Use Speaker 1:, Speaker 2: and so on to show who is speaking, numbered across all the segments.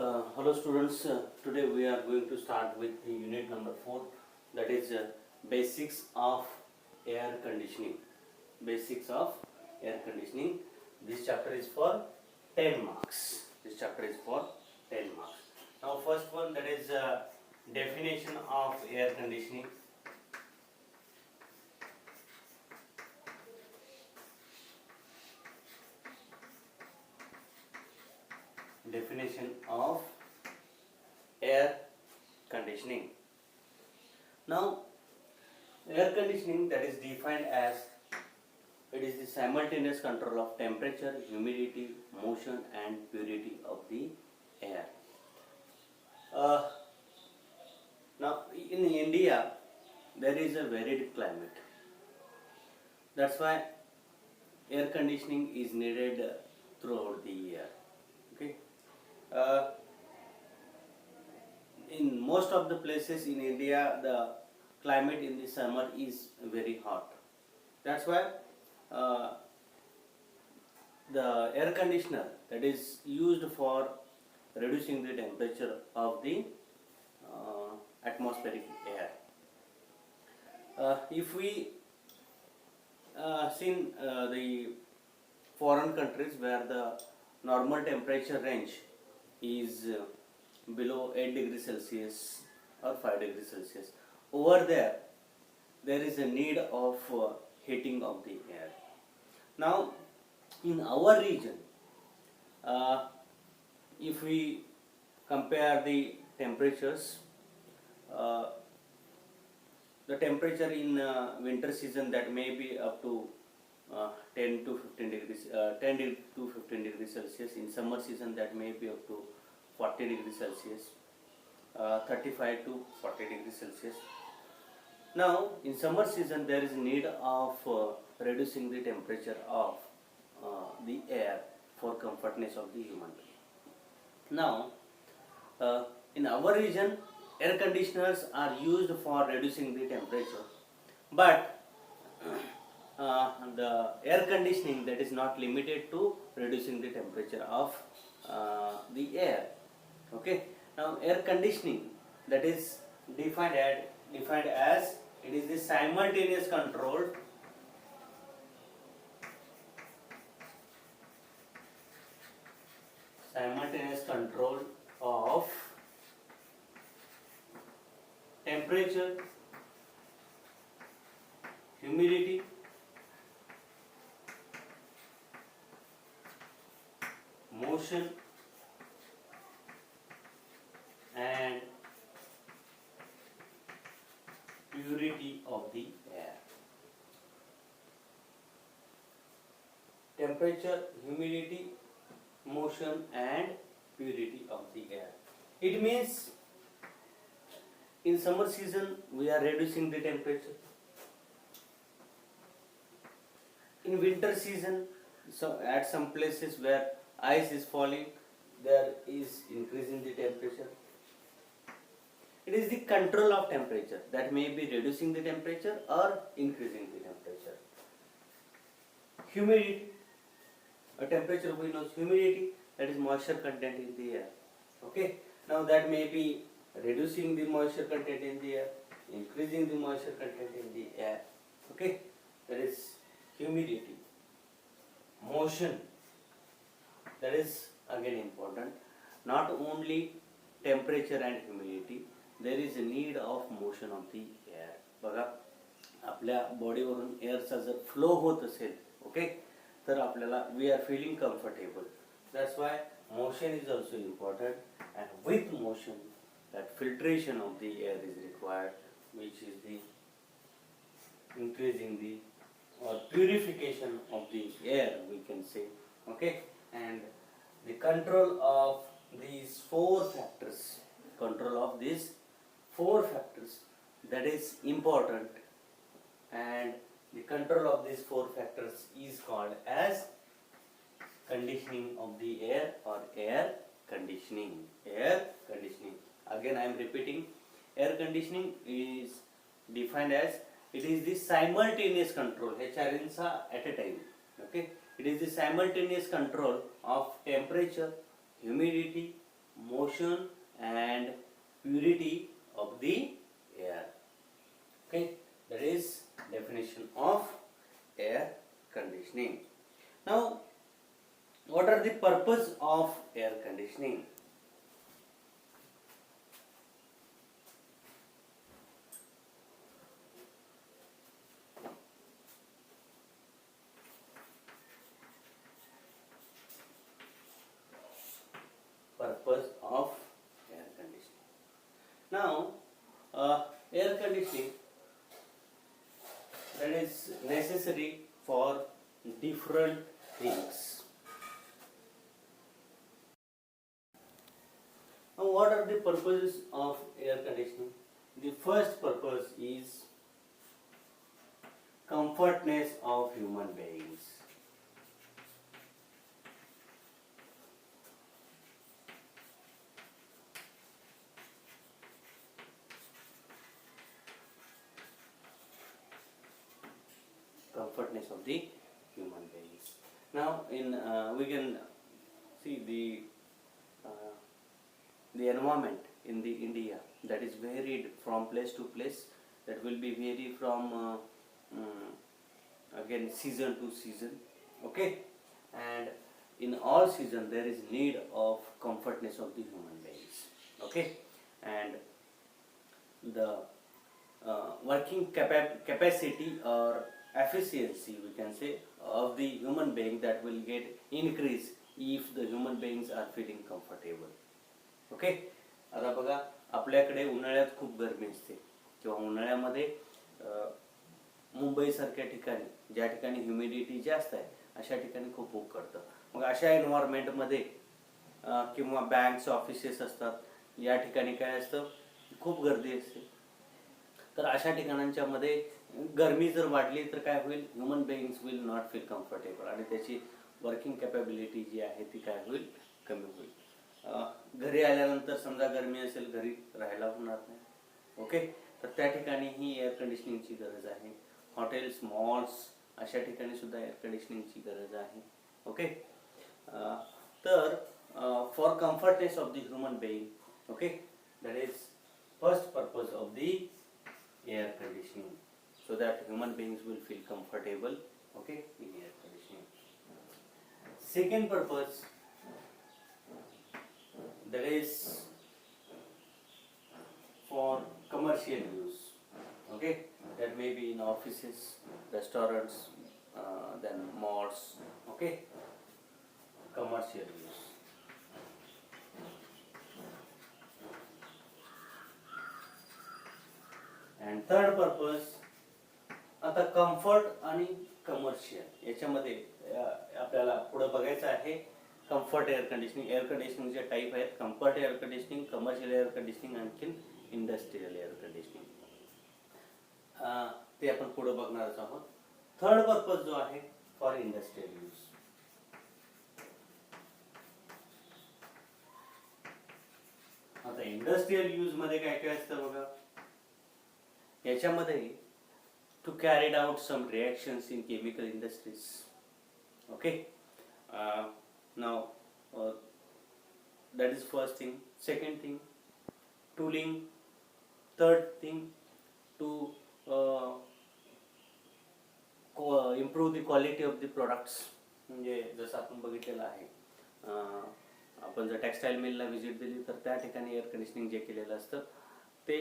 Speaker 1: Hello students, today we are going to start with the unit number 4, that is basics of air conditioning. Basics of air conditioning. This chapter is for 10 marks. Now first one, that is definition of air conditioning. Definition of air conditioning. Now air conditioning, that is defined as it is the simultaneous control of temperature, humidity, motion and purity of the air. Now in India there is a varied climate. That's why air conditioning is needed throughout the year. Okay. In most of the places in India, the climate in the summer is very hot. That's why the air conditioner that is used for reducing the temperature of the atmospheric air. If we see the foreign countries where the normal temperature range is below 8 degrees Celsius or 5 degrees Celsius, over there is a need of heating of the air. Now in our region, if we compare the temperatures, the temperature in winter season that may be up to 10 to 15 degrees Celsius. In summer season that may be up to 40 degrees Celsius, 35 to 40 degrees Celsius. Now in summer season there is need of reducing the temperature of the air for comfortness of the human being. Now in our region, air conditioners are used for reducing the temperature, but the air conditioning that is not limited to reducing the temperature of the air. Okay. Now air conditioning, that is defined as it is the simultaneous control of temperature, humidity, motion and purity of the air. Temperature, humidity, motion and purity of the air. It means in summer season we are reducing the temperature. In winter season, so at some places where ice is falling, there is increasing the temperature. It is the control of temperature that may be reducing the temperature or increasing the temperature. Humidity, a temperature we know humidity, that is moisture content in the air. Okay. Now that may be reducing the moisture content in the air, increasing the moisture content in the air. Okay. That is humidity. Motion, that is again important. Not only temperature and humidity, there is a need of motion of the air. बघा आपल्या बॉडीवरून एअरचा जर flow होत असेल, okay, तर आपल्याला we are feeling comfortable. That's why motion is also important, and with motion that filtration of the air is required, which is the increasing the or purification of the air, we can say. Okay. And the control of these four factors, that is important, and the control of these four factors is called as conditioning of the air or air conditioning. Again I am repeating, air conditioning is defined as it is the simultaneous control at a time. Okay. It is the simultaneous control of temperature, humidity, motion and purity of the air. Okay, that is definition of air conditioning. Now, what are the purpose of air conditioning? Purpose of air conditioning. Now, air conditioning, that is necessary for different things. Now, what are the purposes of air conditioning? The first purpose is comfortness of human beings. Comfortness of the human beings. Now, in we can see the environment in the India, that is varied from place to place. That will be vary from again season to season. Okay, and in all season there is need of comfortness of the human beings. Okay, and the working capacity or efficiency, we can say, of the human being, that will get increase if the human beings are feeling comfortable. Okay, आता बघा आपल्याकडे उन्हाळ्यात खूप गरमी असते किंवा उन्हाळ्यामध्ये मुंबईसारख्या ठिकाणी, ज्या ठिकाणी ह्युमिडिटी जास्त आहे, अशा ठिकाणी खूप ऊब करतं. मग अशा एन्व्हायरमेंटमध्ये किंवा बँक्स ऑफिसेस असतात, या ठिकाणी काय असतं, खूप गर्दी असते. तर अशा ठिकाणांच्या मध्ये गरमी जर वाढली तर काय होईल, human beings will not feel comfortable आणि त्याची वर्किंग कॅपॅबिलिटी जी आहे ती काय होईल, कमी होईल. घरी आल्यानंतर समजा गरमी असेल, घरी राहायला होणार नाही. ओके, तर त्या ठिकाणी ही एअर कंडिशनिंगची गरज आहे. हॉटेल्स, मॉल्स अशा ठिकाणी सुद्धा एअर कंडिशनिंगची गरज आहे. ओके, तर for comfortness of the human being, okay, that is first purpose of the air conditioning, so that human beings will feel comfortable, okay, in air conditioning. Second purpose, that is for commercial use. Okay, that may be in offices, restaurants, then malls. Okay, commercial use. And third purpose, आता comfort आणि commercial याच्यामध्ये आपल्याला पुढे बघायचं आहे. Comfort air conditioning, air कंडिशनिंगचे type आहेत: comfort air conditioning, commercial air conditioning, आणखी इंडस्ट्रियल एअर कंडिशनिंग. ते आपण पुढे बघणारच आहोत. थर्ड पर्पज जो आहे फॉर इंडस्ट्रियल यूज. आता इंडस्ट्रियल यूज मध्ये काय काय असतं बघा. याच्यामध्ये to carry out some reactions in chemical industries. Okay, now that is first thing. Second thing, tooling. Third thing, to improve the quality of the products. म्हणजे जसं आपण बघितलेलं आहे, आपण जर टेक्सटाईल मिलला व्हिजिट दिली तर त्या ठिकाणी एअर कंडिशनिंग जे केलेलं असतं ते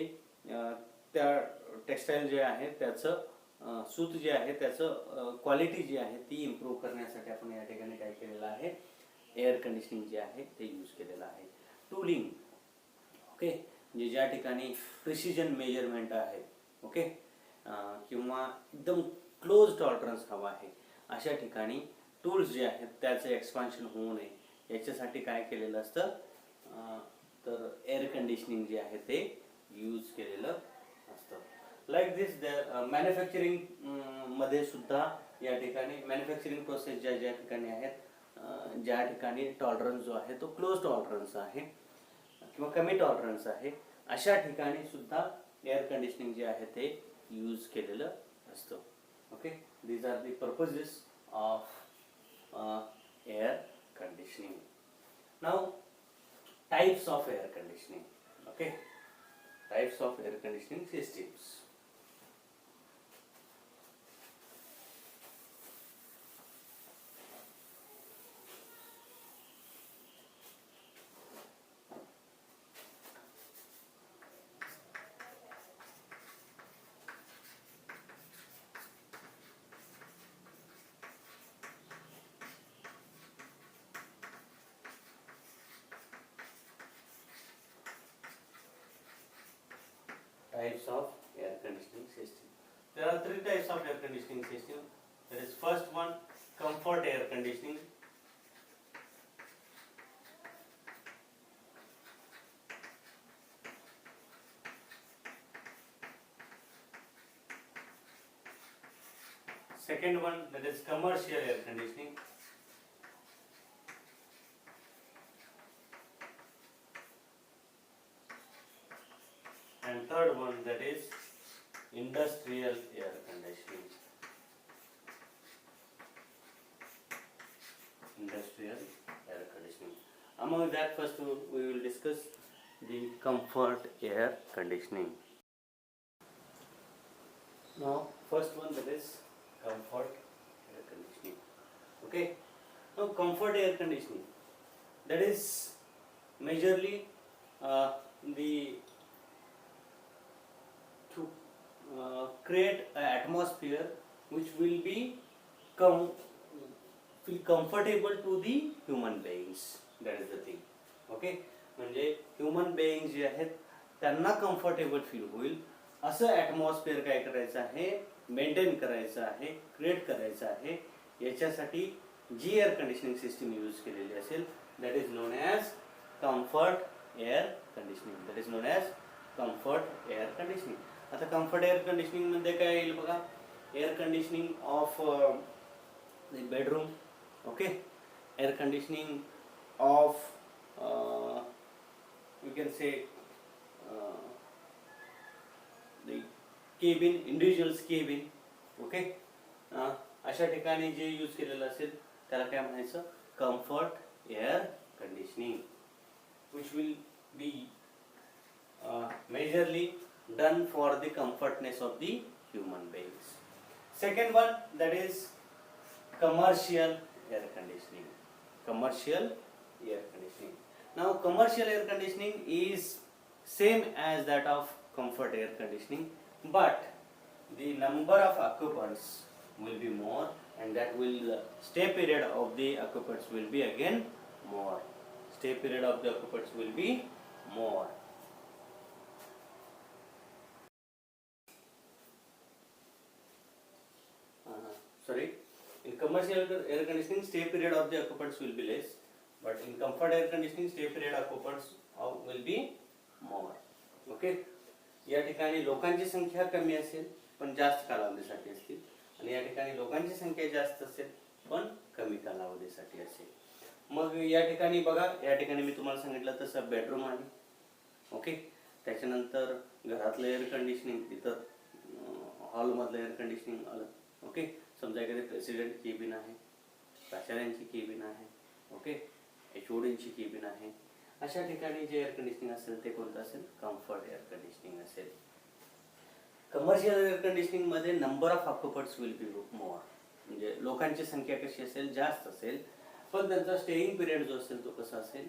Speaker 1: त्या टेक्सटाईल जे आहे त्याचं सूत जे आहे त्याचं क्वालिटी जी आहे ती इम्प्रूव्ह करण्यासाठी आपण या ठिकाणी काय केलेलं आहे, एअर कंडिशनिंग जे आहे ते यूज केलेलं आहे. टूलिंग, ओके, म्हणजे ज्या ठिकाणी प्रिसिजन मेजरमेंट आहे, ओके, किंवा एकदम क्लोज टॉलरन्स हवा आहे, अशा ठिकाणी टूल्स जे आहेत त्याचं एक्सपान्शन होऊ नये याच्यासाठी काय केलेलं असतं, तर एअर कंडिशनिंग जे आहे ते यूज केलेलं असतं. लाईक दिस मॅन्युफॅक्चरिंग मध्ये सुद्धा या ठिकाणी मॅन्युफॅक्चरिंग प्रोसेस ज्या ठिकाणी आहेत, ज्या ठिकाणी टॉलरन्स जो आहे तो क्लोज टॉलरन्स आहे किंवा कमी टॉलरन्स आहे, अशा ठिकाणी सुद्धा एअर कंडिशनिंग जे आहे ते यूज केलेलं असतं. Okay, these are the purposes of air conditioning. Now types of air conditioning. Okay, types of air conditioning systems. Types of air conditioning system. There are three types of air conditioning system. There is first one, comfort air conditioning. Second one, that is commercial air conditioning. And third one, that is industrial air conditioning. Industrial air conditioning. Among that, first we will discuss the comfort air conditioning. Now, first one, that is comfort air conditioning. Okay. Now, comfort air conditioning, that is majorly the to create an atmosphere which will be feel comfortable to the human beings. That is the thing. Okay, म्हणजे human being जे आहेत त्यांना comfortable feel होईल असं atmosphere काय करायचं आहे, maintain करायचं आहे, क्रिएट करायचं आहे. याच्यासाठी जी एअर कंडिशनिंग सिस्टीम यूज केलेली असेल that is known as comfort air conditioning. That is known as comfort air conditioning. आता कम्फर्ट एअर कंडिशनिंग मध्ये काय येईल बघा, air conditioning of the bedroom. Okay, air conditioning of you can say the cabin, individual's cabin. Okay, अशा ठिकाणी जे use केलेलं असेल त्याला काय म्हणायचं, comfort air conditioning, which will be majorly done for the comfortness of the human beings. Second one, that is commercial air conditioning. Commercial air conditioning. Now, commercial air conditioning is same as that of comfort air conditioning, but the number of occupants will be more, and that will stay period of the occupants will be again more. Stay period of the occupants will be more. Sorry, in commercial air conditioning, stay period of the occupants will be less, but in comfort air conditioning, stay period occupants will be more. Okay, या ठिकाणी लोकांची संख्या कमी असेल पण जास्त कालावधीसाठी असतील, आणि या ठिकाणी लोकांची संख्या जास्त असेल पण कमी कालावधीसाठी असेल. मग या ठिकाणी बघा, या ठिकाणी मी तुम्हाला सांगितलं तसं बेडरूम आहे. ओके, त्याच्यानंतर घरातलं एअर कंडिशनिंग, तिथं हॉलमधलं एअर कंडिशनिंग आलं. ओके, समजा एखादी प्रेसिडेंट केबिन आहे, प्राचार्यांची केबिन आहे, ओके, HODची केबिन आहे. अशा ठिकाणी जे एअर कंडिशनिंग असेल ते कोणतं असेल, कम्फर्ट एअर कंडिशनिंग असेल. कमर्शियल एअर कंडिशनिंग मध्ये number of occupants will be more, म्हणजे लोकांची संख्या कशी असेल, जास्त असेल, पण त्यांचा स्टेइंग पिरियड जो असेल तो कसा असेल,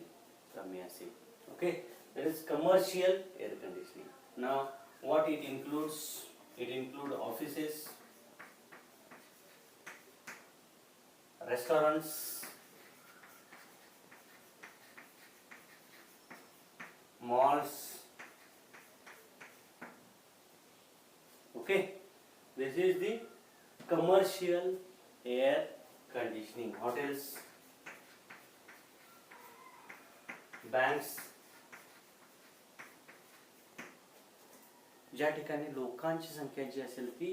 Speaker 1: कमी असेल. Okay, that is commercial air conditioning. Now what it includes, it include offices, restaurants, malls. Okay, this is the commercial air conditioning. Hotels, banks, ज्या ठिकाणी लोकांची संख्या जी असेल ती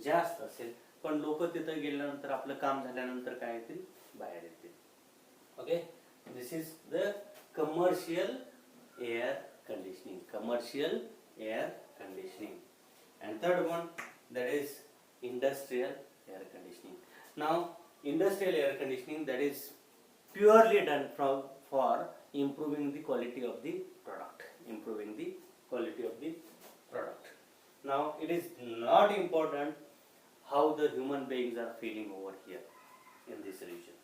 Speaker 1: जास्त असेल, पण लोक तिथं गेल्यानंतर आपलं काम झाल्यानंतर काय येतील, बाहेर येतील. Okay, this is the commercial air conditioning. Commercial air conditioning. And third one, that is industrial air conditioning. Now, industrial air conditioning, that is purely done for improving the quality of the product, improving the quality of the product. Now it is not important how the human beings are feeling over here in this region.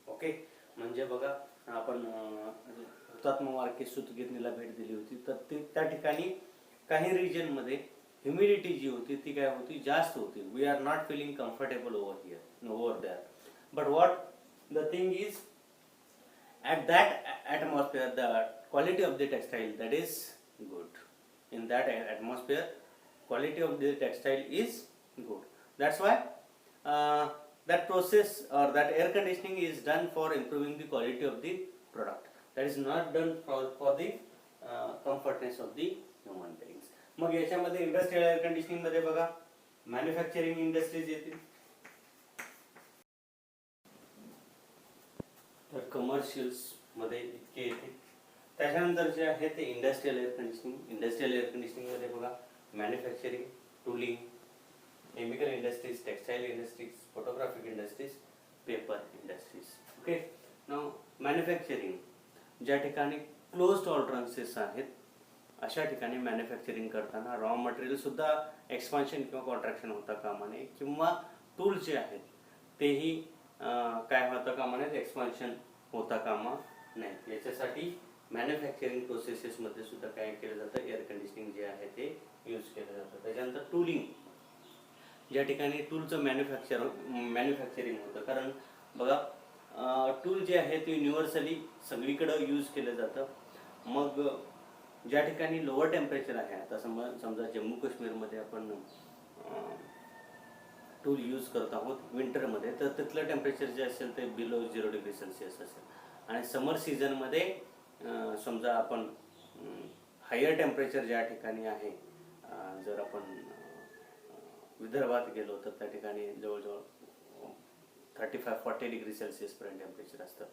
Speaker 1: Okay, म्हणजे बघा आपण हुतात्मा वारके सूतगिरणीला भेट दिली होती, तर त्या ठिकाणी काही रिजन मध्ये ह्युमिडिटी जी होती ती काय होती, जास्त होती. We are not feeling comfortable over here, over there. But what the thing is, at that atmosphere the quality of the textile that is good. In that atmosphere quality of the textile is good. That's why that process or that air conditioning is done for improving the quality of the product. That is not done for the comfortness of the human beings. मग याच्यामध्ये industrial air conditioning मध्ये बघा manufacturing industries येतील, तर commercials मध्ये इतके येते. त्याच्यानंतर जे आहे ते industrial air conditioning. Industrial air conditioning मध्ये बघा manufacturing, tooling, chemical industries, textile industries, photographic industries, paper industries. Okay, now manufacturing, ज्या ठिकाणी क्लोज टॉलरन्सेस आहेत अशा ठिकाणी मॅन्युफॅक्चरिंग करताना रॉ मटेरियल सुद्धा एक्सपान्शन किंवा कॉन्ट्रॅक्शन होता कामा नये, किंवा टूल्स जे आहेत तेही काय होता कामा नये, एक्सपान्शन होता कामा नाही. याच्यासाठी मॅन्युफॅक्चरिंग प्रोसेसेसमध्ये सुद्धा काय केलं जातं, एअर कंडिशनिंग जे आहे ते यूज केलं जातं. त्याच्यानंतर टूलिंग, ज्या ठिकाणी टूलचं मॅन्युफॅक्चरिंग होतं, कारण बघा टूल जे आहे ते युनिव्हर्सली सगळीकडं यूज केलं जातं. मग ज्या ठिकाणी लोअर टेम्परेचर आहे, आता समजा जम्मू काश्मीरमध्ये आपण टूल यूज करत आहोत विंटरमध्ये, तर तिथलं टेम्परेचर जे असेल ते बिलो 0 डिग्री सेल्सिअस असेल. आणि समर सीझनमध्ये समजा आपण हायर टेम्परेचर ज्या ठिकाणी आहे, जर आपण विदर्भात गेलो तर त्या ठिकाणी जवळजवळ 35-40 डिग्री सेल्सिअस पर्यंत टेम्परेचर असतं.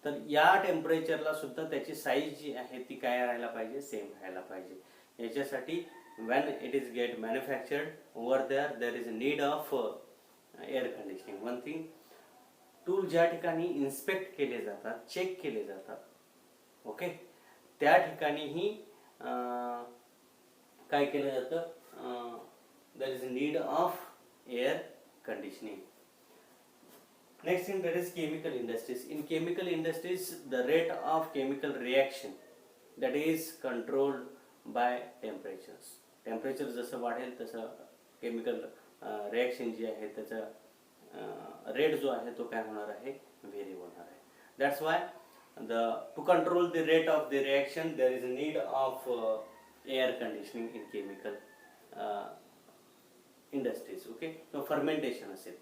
Speaker 1: तर या टेम्परेचरला सुद्धा त्याची साईज जी आहे ती काय राहायला पाहिजे, सेम राहायला पाहिजे. याच्यासाठी when it is get manufactured over there is a need of air conditioning. One thing, tool ज्या ठिकाणी इन्स्पेक्ट केले जातात, चेक केले जातात, ओके, त्या ठिकाणीही काय केलं जातं, there is a need of air conditioning. Next thing, that is chemical industries. In chemical industries the rate of chemical reaction that is controlled by temperatures. Temperature जसं वाढेल तसं केमिकल रिॲक्शन जी आहे त्याचा रेट जो आहे तो काय होणार आहे, व्हेरी होणार आहे. That's why to control the rate of the reaction there is a need of air conditioning in chemical industries. Okay, किंवा फर्मेंटेशन असेल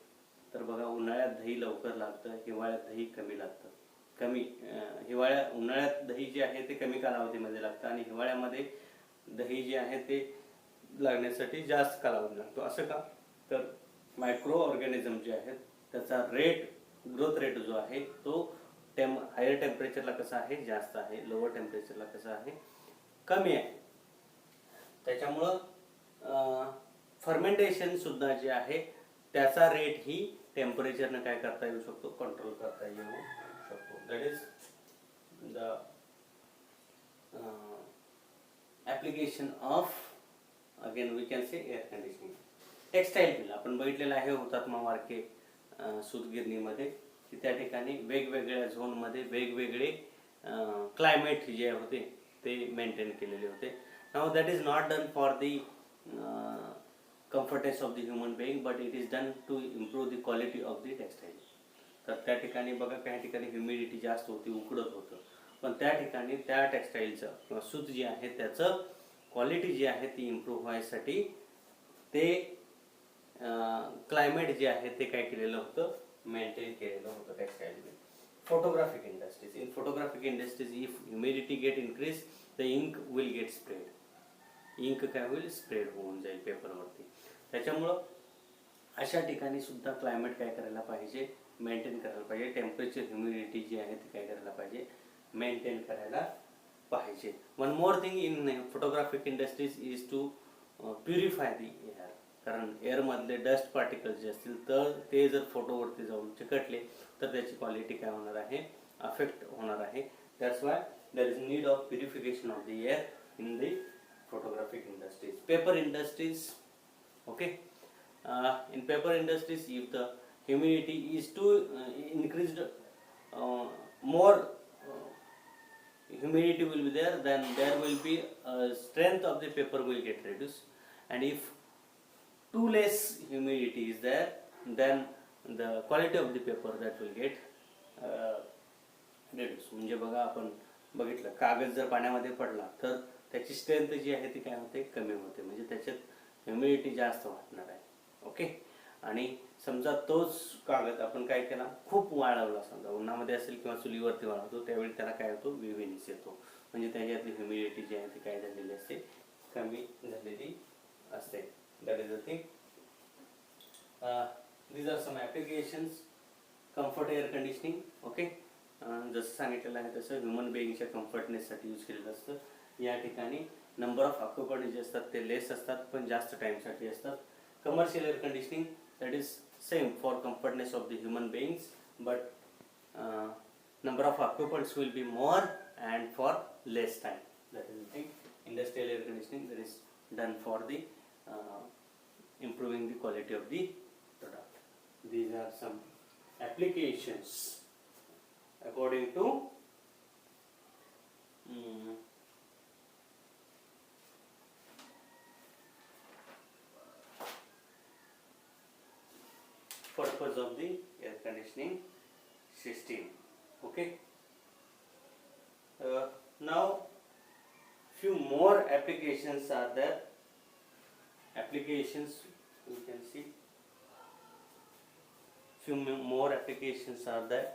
Speaker 1: तर बघा उन्हाळ्यात दही लवकर लागतं, हिवाळ्यात दही कमी लागतं. उन्हाळ्यात दही जे आहे ते कमी कालावधीमध्ये लागतं आणि हिवाळ्यामध्ये दही जे आहे ते लागण्यासाठी जास्त कालावधी लागतो. असं का, तर मायक्रो ऑर्गॅनिझम जे आहेत त्याचा ग्रोथ रेट जो आहे तो हायर टेम्परेचरला कसा आहे, जास्त आहे, लोअर टेम्परेचरला कसा आहे, कमी आहे. त्याच्यामुळं फर्मेंटेशन सुद्धा जे आहे त्याचा रेट ही टेम्परेचरने काय करता येऊ शकतो, कंट्रोल करता येऊ शकतो. That is the application of again we can say air conditioning. Textile mill आपण बघितलेलं आहे हुतात्मा वारके सूतगिरणीमध्ये, की त्या ठिकाणी वेगवेगळ्या झोनमध्ये वेगवेगळे क्लायमेट जे होते ते मेंटेन केलेले होते. Now that is not done for the comfortness of the human being, but it is done to improve the quality of the textile. तर त्या ठिकाणी बघा काही ठिकाणी ह्युमिडिटी जास्त होती, उकडत होतं, पण त्या ठिकाणी त्या टेक्सटाईलचं किंवा सूत जे आहे त्याचं क्वालिटी जी आहे ती इम्प्रूव्ह व्हायसाठी ते क्लायमेट जे आहे ते काय केलेलं होतं, मेंटेन केलेलं होतं textile. Photographic industries, in photographic industries if humidity get increase the ink will get spread. Ink काय होईल, स्प्रेड होऊन जाईल पेपरवरती. त्याच्यामुळं अशा ठिकाणी सुद्धा क्लायमेट काय करायला पाहिजे, मेंटेन करायला पाहिजे. टेम्परेचर ह्युमिडिटी जी आहे ती काय करायला पाहिजे, मेंटेन करायला पाहिजे. One more thing in photographic industries is to purify the air. कारण एअरमधले डस्ट पार्टिकल्स जे असतील तर ते जर फोटोवरती जाऊन चिकटले तर त्याची क्वालिटी काय होणार आहे, अफेक्ट होणार आहे. That's Y there is need of purification of the air in the photographic industries. Paper industries, okay. In paper industries, if the humidity is too increased, more humidity will be there, then there will be strength of the paper will get reduced, and if too less humidity is there, then the quality of the paper that will get reduced. म्हणजे बघा आपण बघितलं, कागद जर पाण्यामध्ये पडला तर त्याची स्ट्रेंथ जी आहे ती काय होते, कमी होते, म्हणजे त्याच्यात ह्युमिडिटी जास्त वाटणार आहे. ओके. आणि समजा तोच कागद आपण काय केला, खूप वाळवला, समजा उन्हामध्ये असेल किंवा चुलीवरती वाळवतो, त्यावेळी त्याला काय होतो, विविनेस येतो, म्हणजे त्याच्यातली ह्युमिडिटी जी आहे ती काय झालेली असते, कमी झालेली असते. That is the thing. these are some applications. Comfort air conditioning, okay. जसं सांगितलेलं आहे तसं ह्युमन बिईंगच्या कम्फर्टनेससाठी यूज केलेलं असतं. या ठिकाणी नंबर ऑफ ऑक्युपंट जे असतात ते लेस असतात, पण जास्त टाईमसाठी असतात. Commercial air conditioning, that is same for comfortness of the human beings, but number of occupants will be more and for less time. That is the thing. Industrial air conditioning, that is done for the improving the quality of the product. These are some applications according to purpose of the air conditioning system. Okay. Now few more applications are there. Applications, you can see few more applications are there.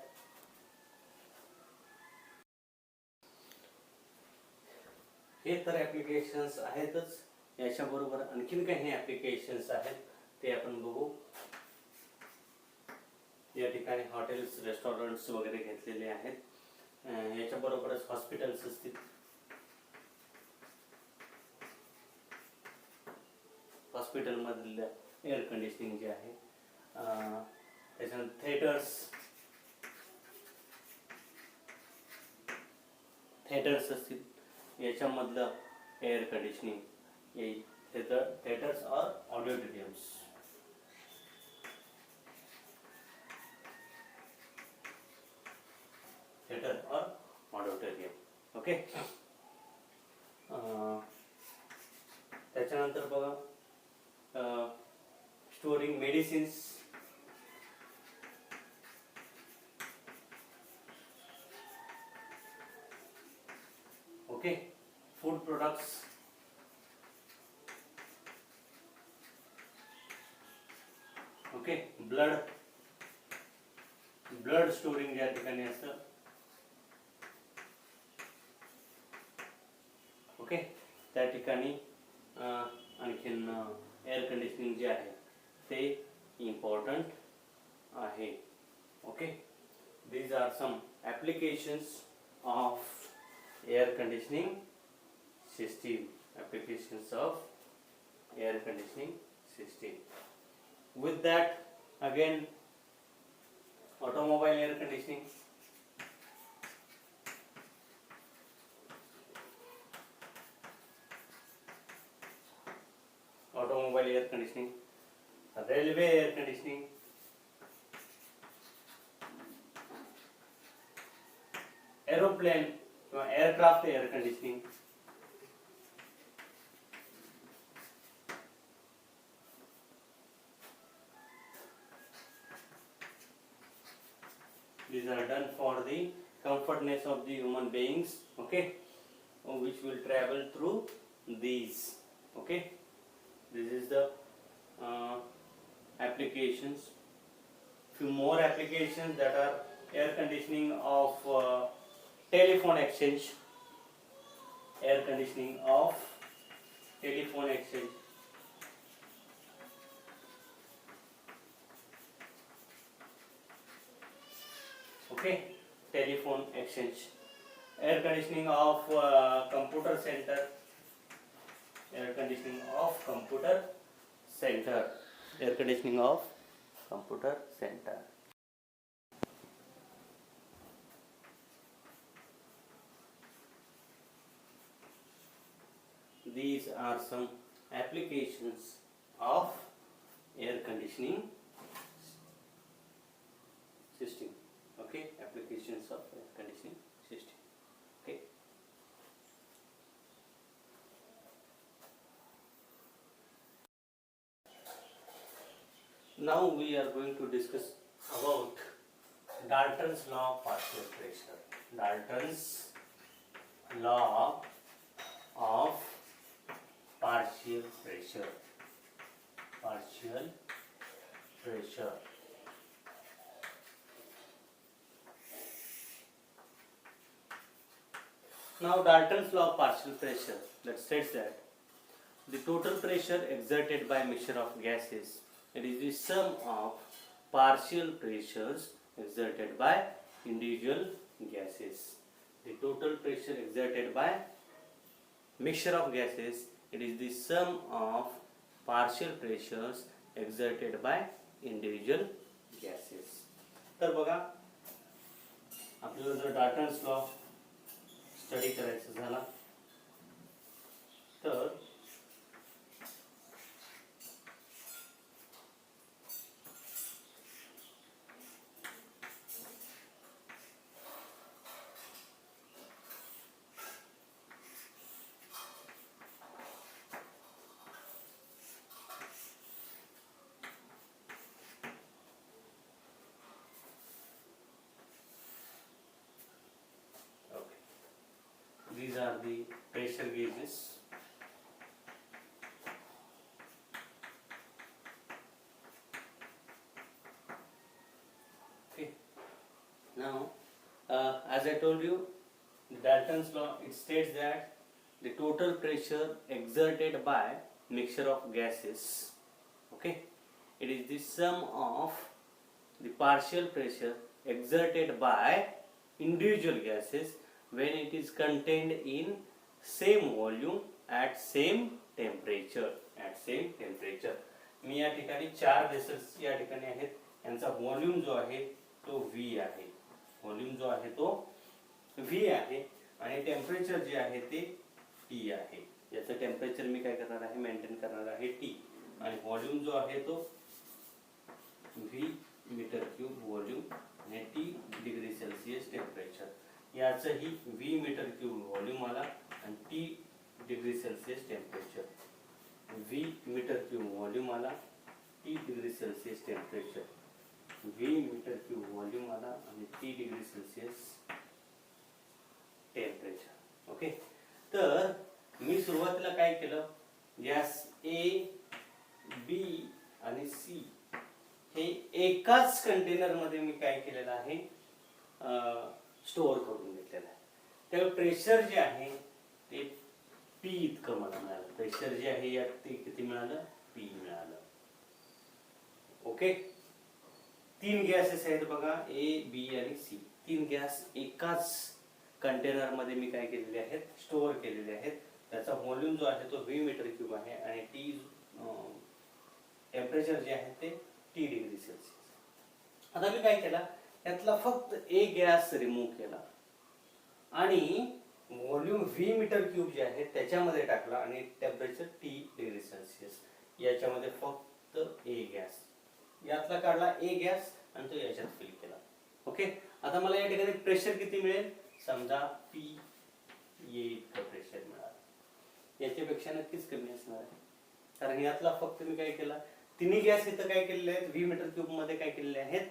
Speaker 1: हे तर applications आहेतच, याच्याबरोबर आणखीन काही applications आहेत ते आपण बघू. या ठिकाणी हॉटेल्स, रेस्टॉरंट्स वगैरे घेतलेले आहेत. याच्याबरोबरच हॉस्पिटल्स असतील. हॉस्पिटलमधलं एअर कंडिशनिंग जे आहे, त्याच्यानंतर थिएटर्स असतील, याच्यामधलं एअर कंडिशनिंग येईल. थिएटर्स और ऑडिटोरियम्स. थिएटर और ऑडिटोरियम, ओके. त्याच्यानंतर बघा, storing medicines, okay. Food products, okay. Blood storing या ठिकाणी असतं, ओके. त्या ठिकाणी आणखीन एअर कंडिशनिंग जे आहे ते इम्पॉर्टंट आहे, okay. These are some applications of air conditioning system. Applications of air conditioning system. With that, again, automobile air conditioning. Automobile air conditioning, railway air conditioning, aeroplane, aircraft air conditioning. These are done for the comfortness of the human beings, okay, which will travel through these, okay. This is the applications. Few more applications that are air conditioning of telephone exchange, air conditioning of telephone exchange, okay. Telephone exchange. Air conditioning of computer center, air conditioning of computer center, air conditioning of computer center. these are some applications of air conditioning system. Okay, applications of air conditioning system. Okay. Now we are going to discuss about Dalton's law of partial pressure. Dalton's law of partial pressure. Partial pressure. Now Dalton's law of partial pressure that states that the total pressure exerted by mixture of gases, it is the sum of partial pressures exerted by individual gases. The total pressure exerted by mixture of gases, it is the sum of partial pressures exerted by individual gases. तर बघा आपल्याला जर Dalton's law study करायचा झाला तर these are the pressure gauges. Okay. Now, as I told you, Dalton's law, it states that the total pressure exerted by mixture of gases, okay, it is the sum of the partial pressure exerted by individual gases when it is contained in same volume at same temperature. मी या ठिकाणी 4 vessels या ठिकाणी आहेत, यांचा volume जो आहे तो V आहे, व्हॉल्यूम जो आहे तो V आहे आणि टेम्परेचर जे आहे ते T आहे. याचं टेम्परेचर मी काय करणार आहे, मेंटेन करणार आहे T, आणि व्हॉल्यूम जो आहे तो V मीटर क्यूब व्हॉल्यूम आणि T डिग्री सेल्सिअस टेम्परेचर. याचंही V मीटर क्यूब व्हॉल्यूम आला आणि T degree Celsius temperature. V meter cube volume आला, T degree Celsius temperature. V meter cube volume आला आणि T degree Celsius temperature. Okay, तर मी सुरुवातीला काय केलं, गॅस A, B आणि C हे एकाच कंटेनर मध्ये मी काय केलेलं आहे, स्टोअर करून घेतलेलं आहे. त्यामुळे प्रेशर जे आहे ते P इतकं मला मिळालं. प्रेशर जे आहे यात ते किती मिळालं, P मिळालं. ओके, 3 गॅसेस आहेत बघा, A, B आणि C. 3 गॅस एकाच कंटेनर मध्ये मी काय केलेले आहेत, स्टोअर केलेले आहेत. त्याचा व्हॉल्यूम जो आहे तो V मीटर क्यूब आहे आणि T टेम्परेचर जे आहे ते T डिग्री सेल्सिअस. आता मी काय केला, यातला फक्त एक गॅस रिमूव्ह केला आणि व्हॉल्यूम V मीटर क्यूब जे आहे त्याच्यामध्ये टाकला आणि टेम्परेचर T डिग्री सेल्सिअस. याच्यामध्ये फक्त एक गॅस, यातला काढला एक गॅस आणि तो याच्यात फिल केला. ओके, आता मला या ठिकाणी प्रेशर किती मिळेल, समजा P ये इतकं प्रेशर मिळालं. याच्यापेक्षा नक्कीच कमी असणार आहे, कारण यातला फक्त मी काय केला, तिन्ही गॅस इथं काय केलेले आहेत, V मीटर क्यूब मध्ये काय केलेले आहेत,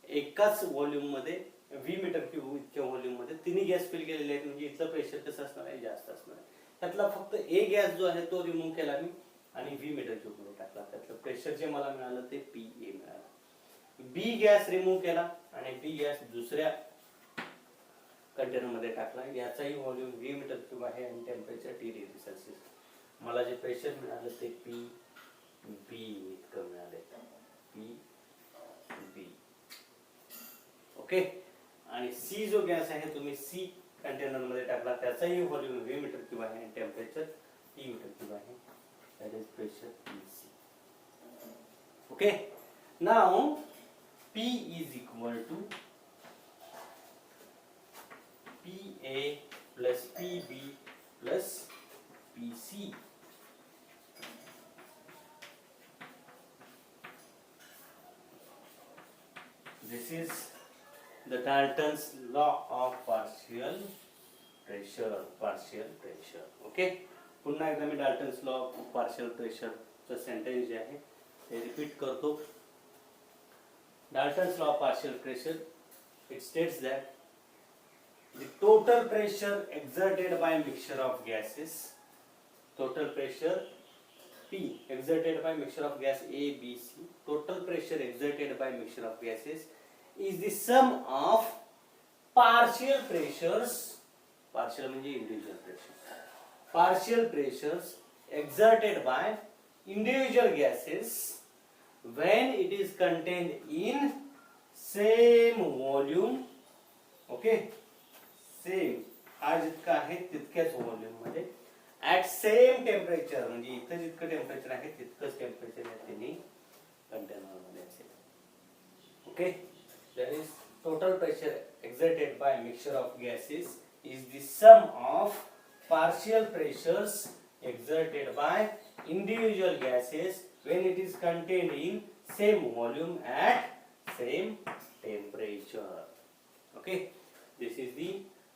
Speaker 1: एकाच व्हॉल्यूम मध्ये V मीटर क्यूब इतक्या व्हॉल्यूम मध्ये तिन्ही गॅस फिल केलेले आहेत. म्हणजे इथलं प्रेशर कसं असणार आहे, जास्त असणार आहे. त्यातला फक्त एक गॅस जो आहे तो रिमूव्ह केला मी आणि V मीटर क्यूब मध्ये टाकला. त्यातलं प्रेशर जे मला मिळालं ते PA मिळालं. B गॅस रिमूव्ह केला आणि B गॅस दुसऱ्या कंटेनर मध्ये टाकला. याचाही व्हॉल्यूम V मीटर क्यूब आहे आणि टेम्परेचर T डिग्री सेल्सिअस. मला जे प्रेशर मिळालं ते B इतकं मिळाले, B. ओके, आणि C जो गॅस आहे तुम्ही C कंटेनर मध्ये टाकला, त्याचाही व्हॉल्यूम V मीटर क्यूब आहे आणि टेम्परेचर T मीटर क्यूब आहे. That is pressure PC. Okay, now P is equal to PA plus PB plus PC. C. This is the Dalton's law of partial pressure. Okay. पुन्हा एकदा मी Dalton's law of partial प्रेशरचं sentence जे आहे ते repeat करतो. Dalton's law of partial pressure, it states that the total pressure exerted by mixture of gases, total pressure P exerted by mixture of gas A, B, C, total pressure exerted by mixture of gases is the sum of partial pressures, partial म्हणजे individual pressure, partial pressures exerted by individual gases when it is contained in same volume. Okay, same हा जितका आहे तितक्याच volume मध्ये at same temperature, म्हणजे इथं जितकं temperature आहे तितकंच टेम्परेचर या तिन्ही कंटेनर मध्ये असेल. Okay, that is total pressure exerted by mixture of gases is the sum of partial pressures exerted by individual gases when it is contained in same volume at same temperature. Okay, this is the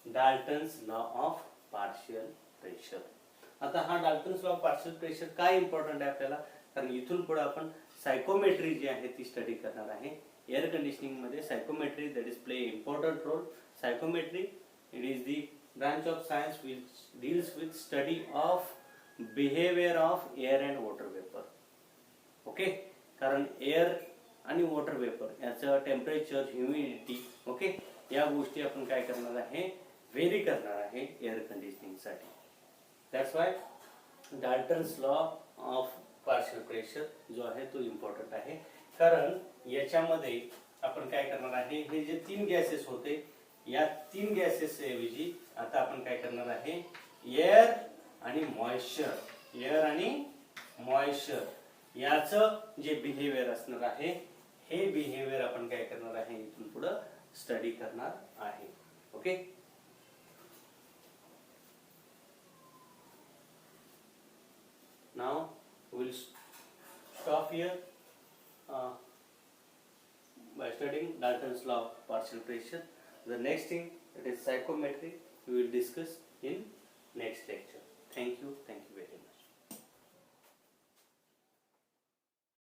Speaker 1: Dalton's law of partial pressure. आता हा Dalton's law of partial pressure काय important आहे आपल्याला, कारण इथून पुढे आपण सायकोमेट्री जी आहे ती स्टडी करणार आहे. एअर कंडिशनिंग मध्ये psychometry that is play important role. Psychometry it is the branch of science which deals with study of behaviour of air and water vapour. Okay, कारण एअर आणि वॉटर वेपर याचं temperature, humidity, okay, या गोष्टी आपण काय करणार आहे, very करणार आहे एअर कंडिशनिंग साठी. That's why Dalton's law of partial pressure जो आहे तो इम्पॉर्टंट आहे, कारण याच्यामध्ये आपण काय करणार आहे, हे जे तीन गॅसेस होते या तीन गॅसेस ऐवजी आता आपण काय करणार आहे, एअर आणि मॉइश्चर, एअर आणि मॉइश्चर याचं जे बिहेवियर असणार आहे हे बिहेवियर आपण काय करणार आहे इथून पुढे स्टडी करणार आहे. Okay, now we will stop here by studying Dalton's law of partial pressure. The next thing, that is psychometry, we will discuss in next lecture. Thank you very much.